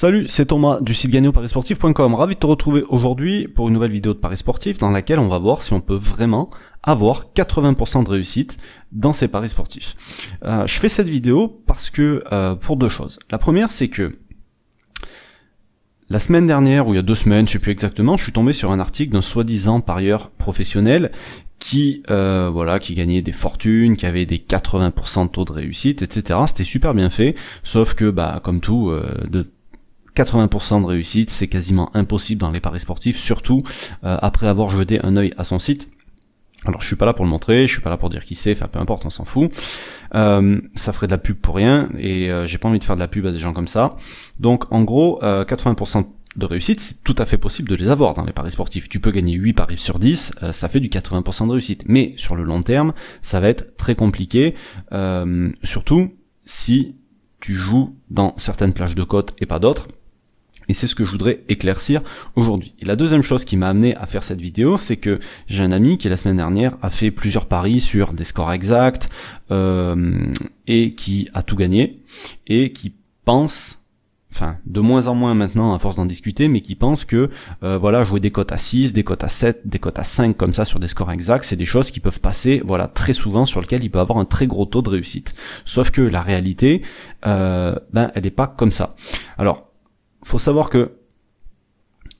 Salut, c'est Thomas du site gagnéoparisportif.com. Ravi de te retrouver aujourd'hui pour une nouvelle vidéo de paris sportifs dans laquelle on va voir si on peut vraiment avoir 80% de réussite dans ses paris sportifs. Je fais cette vidéo parce que pour deux choses. La première, c'est que la semaine dernière, ou il y a 2 semaines, je sais plus exactement, je suis tombé sur un article d'un soi-disant parieur professionnel qui gagnait des fortunes, qui avait des 80% de taux de réussite, etc. C'était super bien fait, sauf que comme tout, de 80% de réussite, c'est quasiment impossible dans les paris sportifs, surtout après avoir jeté un œil à son site. Alors je suis pas là pour le montrer, je suis pas là pour dire qui c'est, enfin peu importe, on s'en fout. Ça ferait de la pub pour rien, et j'ai pas envie de faire de la pub à des gens comme ça. Donc en gros, 80% de réussite, c'est tout à fait possible de les avoir dans les paris sportifs. Tu peux gagner 8 paris sur 10, ça fait du 80% de réussite. Mais sur le long terme, ça va être très compliqué, surtout si tu joues dans certaines plages de cote et pas d'autres. Et c'est ce que je voudrais éclaircir aujourd'hui. Et la deuxième chose qui m'a amené à faire cette vidéo, c'est que j'ai un ami qui la semaine dernière a fait plusieurs paris sur des scores exacts et qui a tout gagné et qui pense, de moins en moins maintenant à force d'en discuter, mais qui pense que jouer des cotes à 6, des cotes à 7, des cotes à 5 comme ça sur des scores exacts, c'est des choses qui peuvent passer très souvent, sur lesquelles il peut avoir un très gros taux de réussite. Sauf que la réalité, elle n'est pas comme ça. Alors, faut savoir que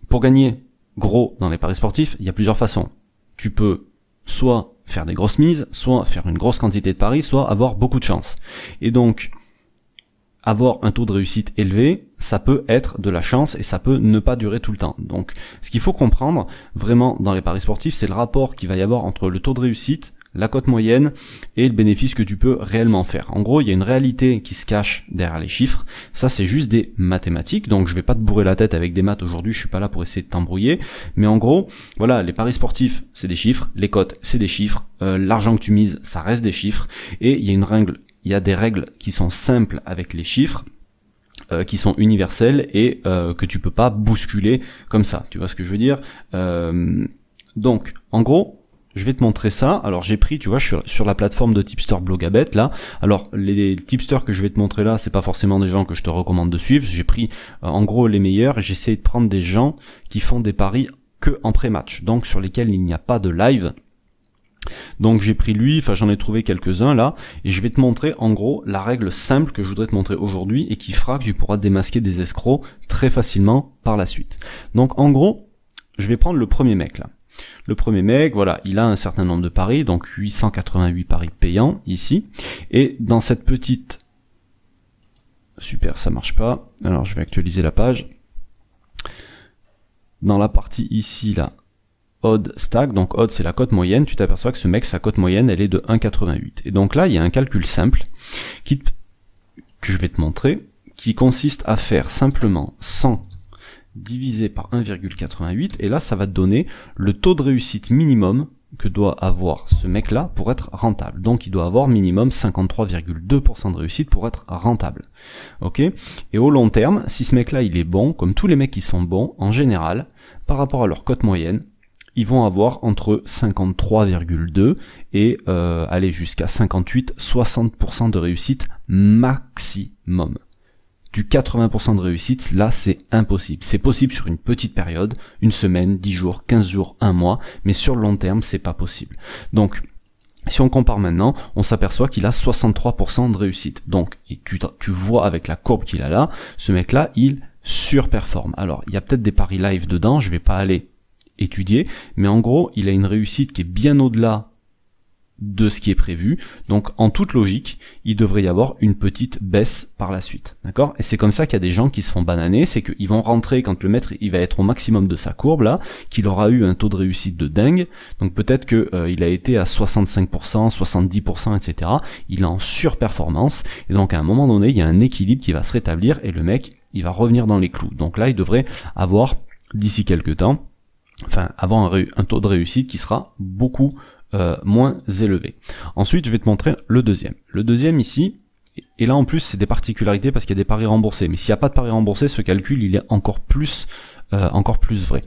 pour gagner gros dans les paris sportifs, il y a plusieurs façons. Tu peux soit faire des grosses mises, soit faire une grosse quantité de paris, soit avoir beaucoup de chance. Et donc, avoir un taux de réussite élevé, ça peut être de la chance et ça peut ne pas durer tout le temps. Donc, ce qu'il faut comprendre vraiment dans les paris sportifs, c'est le rapport qu'il va y avoir entre le taux de réussite, la cote moyenne et le bénéfice que tu peux réellement faire. En gros, il y a une réalité qui se cache derrière les chiffres. Ça, c'est juste des mathématiques. Donc, je vais pas te bourrer la tête avec des maths aujourd'hui. Je suis pas là pour essayer de t'embrouiller. Mais en gros, les paris sportifs, c'est des chiffres. Les cotes, c'est des chiffres. L'argent que tu mises, ça reste des chiffres. Et il y a des règles qui sont simples avec les chiffres, qui sont universelles et que tu peux pas bousculer comme ça. Tu vois ce que je veux dire? Donc, en gros, je vais te montrer ça. Alors j'ai pris, tu vois, je suis sur la plateforme de Tipster Blogabet là. Alors les tipsters que je vais te montrer là, c'est pas forcément des gens que je te recommande de suivre. J'ai pris en gros les meilleurs et j'essaie de prendre des gens qui font des paris que en pré-match, donc sur lesquels il n'y a pas de live. Donc j'ai pris lui, j'en ai trouvé quelques-uns là, et je vais te montrer en gros la règle simple que je voudrais te montrer aujourd'hui et qui fera que tu pourras démasquer des escrocs très facilement par la suite. Donc en gros, je vais prendre le premier mec là. Le premier mec, il a un certain nombre de paris, donc 888 paris payants ici, et dans cette petite... Super, ça marche pas, alors je vais actualiser la page. Dans la partie ici, là, odd stack, donc odd c'est la cote moyenne, tu t'aperçois que ce mec, sa cote moyenne, elle est de 1,88. Et donc là, il y a un calcul simple que je vais te montrer, qui consiste à faire simplement 100 divisé par 1,88, et là ça va te donner le taux de réussite minimum que doit avoir ce mec là pour être rentable. Donc il doit avoir minimum 53,2% de réussite pour être rentable. Ok? Et au long terme, si ce mec là il est bon, comme tous les mecs qui sont bons en général, par rapport à leur cote moyenne, ils vont avoir entre 53,2 et aller jusqu'à 58-60% de réussite maximum. Du 80% de réussite, là c'est impossible. C'est possible sur une petite période, une semaine, 10 jours, 15 jours, un mois, mais sur le long terme, c'est pas possible. Donc, si on compare maintenant, on s'aperçoit qu'il a 63% de réussite. Donc, et tu vois avec la courbe qu'il a là, ce mec-là, il surperforme. Alors, il y a peut-être des paris live dedans, je vais pas aller étudier, mais en gros, il a une réussite qui est bien au-delà de ce qui est prévu, donc en toute logique, il devrait y avoir une petite baisse par la suite, d'accord? Et c'est comme ça qu'il y a des gens qui se font bananer, c'est qu'ils vont rentrer quand le maître il va être au maximum de sa courbe là, qu'il aura eu un taux de réussite de dingue, donc peut-être que il a été à 65%, 70%, etc. Il est en surperformance, et donc à un moment donné, il y a un équilibre qui va se rétablir, et le mec, il va revenir dans les clous. Donc là, il devrait avoir, d'ici quelques temps, avoir un taux de réussite qui sera beaucoup moins élevé. Ensuite, je vais te montrer le deuxième. Le deuxième ici, et là en plus c'est des particularités parce qu'il y a des paris remboursés, mais s'il n'y a pas de paris remboursés, ce calcul il est encore plus vrai.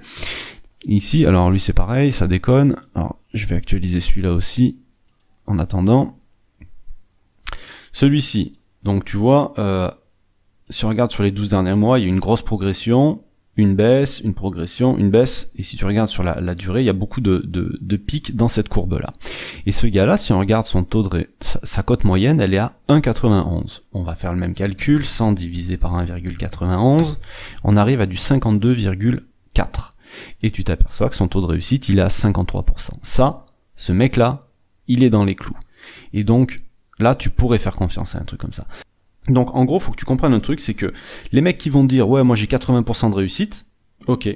Ici, alors lui c'est pareil, ça déconne. Alors je vais actualiser celui-là aussi en attendant. Celui-ci, donc tu vois, si on regarde sur les 12 derniers mois, il y a une grosse progression, une baisse, une progression, une baisse, et si tu regardes sur la durée, il y a beaucoup de pics dans cette courbe-là. Et ce gars-là, si on regarde son taux de sa cote moyenne, elle est à 1,91. On va faire le même calcul, 100 divisé par 1,91, on arrive à du 52,4. Et tu t'aperçois que son taux de réussite, il est à 53%. Ça, ce mec-là, il est dans les clous. Et donc, là, tu pourrais faire confiance à un truc comme ça. Donc en gros, faut que tu comprennes un truc, c'est que les mecs qui vont dire ouais moi j'ai 80% de réussite, ok.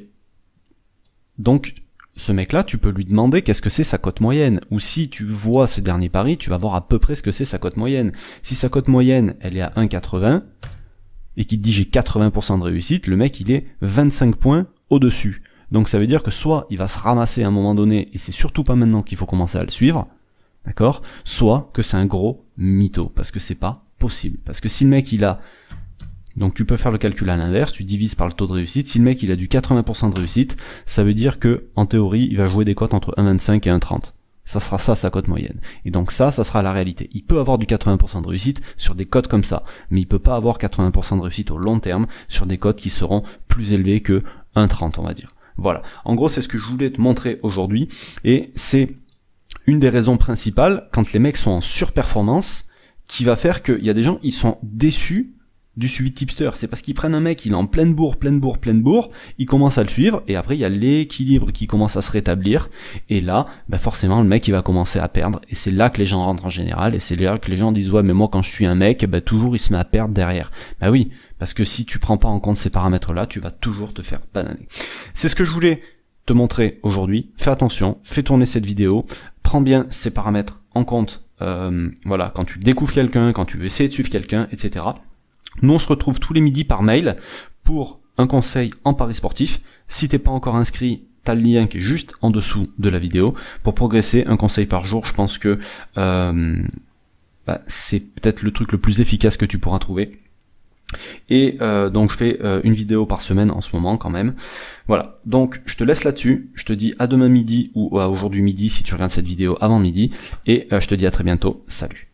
Donc ce mec-là, tu peux lui demander qu'est-ce que c'est sa cote moyenne. Ou si tu vois ses derniers paris, tu vas voir à peu près ce que c'est sa cote moyenne. Si sa cote moyenne, elle est à 1,80, et qu'il te dit j'ai 80% de réussite, le mec il est 25 points au-dessus. Donc ça veut dire que soit il va se ramasser à un moment donné, et c'est surtout pas maintenant qu'il faut commencer à le suivre, d'accord, soit que c'est un gros mytho, parce que c'est pas possible. Parce que si le mec il a, donc tu peux faire le calcul à l'inverse, tu divises par le taux de réussite, si le mec il a du 80% de réussite, ça veut dire que en théorie il va jouer des cotes entre 1,25 et 1,30. Ça sera ça sa cote moyenne. Et donc ça sera la réalité. Il peut avoir du 80% de réussite sur des cotes comme ça, mais il peut pas avoir 80% de réussite au long terme sur des cotes qui seront plus élevées que 1,30 on va dire. Voilà. En gros c'est ce que je voulais te montrer aujourd'hui, et c'est une des raisons principales quand les mecs sont en surperformance, qui va faire qu'il y a des gens, ils sont déçus du suivi de tipster. C'est parce qu'ils prennent un mec, il est en pleine bourre, ils commencent à le suivre, et après il y a l'équilibre qui commence à se rétablir, et là, bah forcément le mec il va commencer à perdre, et c'est là que les gens rentrent en général, et c'est là que les gens disent ouais mais moi quand je suis un mec, bah toujours il se met à perdre derrière. Bah oui, parce que si tu prends pas en compte ces paramètres-là, tu vas toujours te faire bananer. C'est ce que je voulais te montrer aujourd'hui. Fais attention, fais tourner cette vidéo, prends bien ces paramètres en compte. Voilà, quand tu découvres quelqu'un, quand tu veux essayer de suivre quelqu'un, etc. Nous on se retrouve tous les midis par mail pour un conseil en paris sportif. Si t'es pas encore inscrit, t'as le lien qui est juste en dessous de la vidéo. Pour progresser, un conseil par jour, je pense que c'est peut-être le truc le plus efficace que tu pourras trouver. Et donc je fais une vidéo par semaine en ce moment quand même. Voilà, donc je te laisse là-dessus, je te dis à demain midi ou à aujourd'hui midi si tu regardes cette vidéo avant midi, et je te dis à très bientôt, salut.